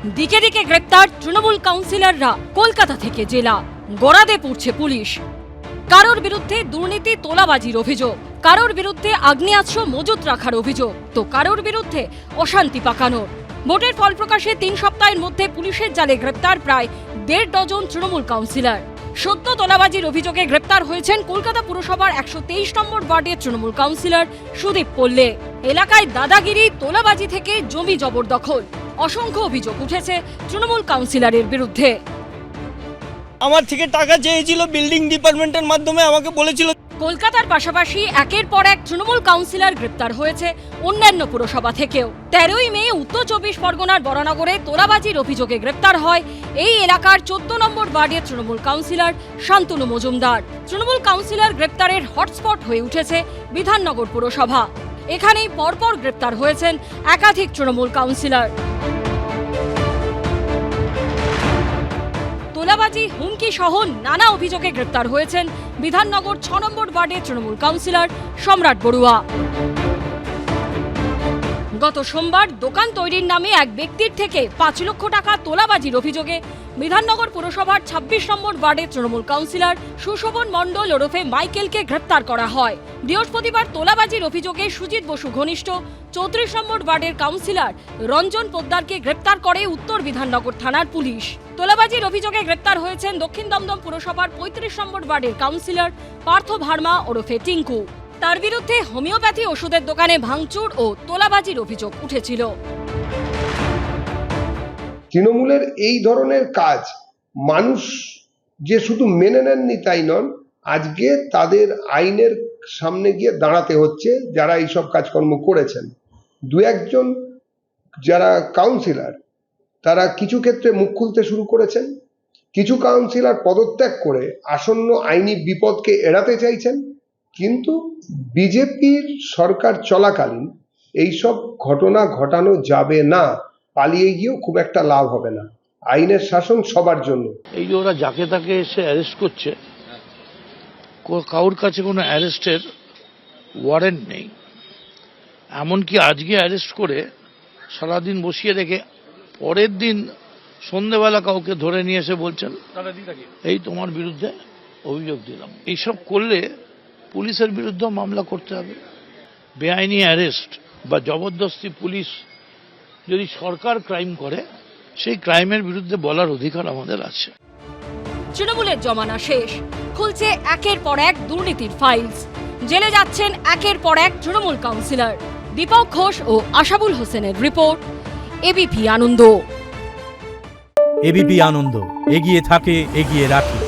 দিকে দিকে গ্রেপ্তার তৃণমূল কাউন্সিলররা, কলকাতা থেকে জেলা গড়াদে পড়ছে পুলিশ। কারোর বিরুদ্ধে দুর্নীতি তোলাবাজির অভিযোগ, কারোর বিরুদ্ধে আগ্নেয়াস্ত্র মজুত রাখার অভিযোগ, তো কারোর বিরুদ্ধে অশান্তি পাকানোর। ভোটের ফল প্রকাশে 3 সপ্তাহের মধ্যে পুলিশের জালে গ্রেপ্তার প্রায় 1.5 ডজন তৃণমূল কাউন্সিলর। সদ্য তোলাবাজির অভিযোগে গ্রেপ্তার হয়েছেন কলকাতা পুরসভার 123 নম্বর ওয়ার্ডের তৃণমূল কাউন্সিলর সুদীপ পল্লে। এলাকায় দাদাগিরি, তোলাবাজি থেকে জমি জবরদখল, অসংখ্য অভিযোগ উঠেছে তৃণমূল কাউন্সিলরের বিরুদ্ধে। আমার থেকে টাকা চেয়েছিল, বিল্ডিং ডিপার্টমেন্টের মাধ্যমে আমাকে বলেছিল। কলকাতার পাশাপাশি একের পর এক তৃণমূল কাউন্সিলর গ্রেপ্তার হয়েছে অন্যান্য পুরসভা থেকেও। 13ই মে উত্তর 24 পরগনার বরানগরে তোলাবাজির অভিযোগে গ্রেপ্তার হয় এই এলাকার 14 নম্বর ওয়ার্ডের তৃণমূল কাউন্সিলর শান্তনু মজুমদার। তৃণমূল কাউন্সিলর গ্রেপ্তারের হটস্পট হয়ে উঠেছে বিধাননগর পুরসভা। এখানেই পরপর গ্রেপ্তার হয়েছেন একাধিক তৃণমূল কাউন্সিলর। তোলাবাজি, হুমকি সহ নানা অভিযোগে গ্রেপ্তার হয়েছেন বিধাননগর 6 নম্বর ওয়ার্ডের তৃণমূল কাউন্সিলর সম্রাট বড়ুয়া। গত সোমবার দোকান তৈরির নামে এক ব্যক্তির থেকে 5 লক্ষ টাকা তোলাবাজির অভিযোগে বিধাননগর পুরসভার 26 নম্বর ওয়ার্ডের তৃণমূল কাউন্সিলর সুশোভন মণ্ডল ওরফে মাইকেলকে গ্রেপ্তার করা হয়। বৃহস্পতিবার তোলাবাজির অভিযোগে সুজিত বসু ঘনিষ্ঠ 34 নম্বর ওয়ার্ডের কাউন্সিলর রঞ্জন পোদ্দারকে গ্রেপ্তার করে উত্তর বিধাননগর থানার পুলিশ। তোলাবাজির অভিযোগে গ্রেপ্তার হয়েছেন দক্ষিণ দমদম পুরসভার 35 নম্বর ওয়ার্ডের কাউন্সিলর পার্থ ভার্মা ওরফে টিঙ্কু। তার বিরুদ্ধে হোমিওপ্যাথি ওষুধের দোকানে ভাঙচুর ও তোলাবাজির অভিযোগ উঠেছিল। তৃণমূলের এই ধরনের কাজ মানুষ যে শুধু মেনে নেননি তাই নন, আজকে তাদের আইনের সামনে গিয়ে দাঁড়াতে হচ্ছে যারা এইসব কাজকর্ম করেছেন। 2-1 যারা কাউন্সিলর তারা কিছু ক্ষেত্রে মুখ খুলতে শুরু করেছেন, কিছু কাউন্সিলর পদত্যাগ করে আসন্ন আইনি বিপদকে এড়াতে চাইছেন। কিন্তু বিজেপির সরকার চলাকালীন এইসব ঘটনা ঘটানো যাবে না, পালিয়ে গিয়েও খুব একটা লাভ হবে না। আইনের শাসন সবার জন্য। এই যে ওরা যাকে তাকে এসে অ্যারেস্ট করছে, কারোর কাছে কোনো অ্যারেস্টের ওয়ারেন্ট নেই। এমনকি আজকে অ্যারেস্ট করে সারাদিন বসিয়ে রেখে পরের দিন সন্ধ্যেবেলা কাউকে ধরে নিয়ে এসে বলছেন এই তোমার বিরুদ্ধে অভিযোগ দিলাম। এইসব করলে পুলিশের বিরুদ্ধে মামলা করতে হবে। বেআইনি অ্যারেস্ট বা জবরদস্তি পুলিশ যদি সরকার ক্রাইম করে, সেই ক্রাইমের বিরুদ্ধে বলার অধিকার আমাদের আছে। তৃণমূলের জমানা শেষ, খুলছে একের পর এক দুর্নীতির ফাইলস। জেলে যাচ্ছেন একের পর এক তৃণমূল কাউন্সিলর। দীপক ঘোষ ও আশাবুল হোসেনের রিপোর্ট, এবিপি আনন্দ। এবিপি আনন্দ, এগিয়ে থাকে, এগিয়ে রাখে।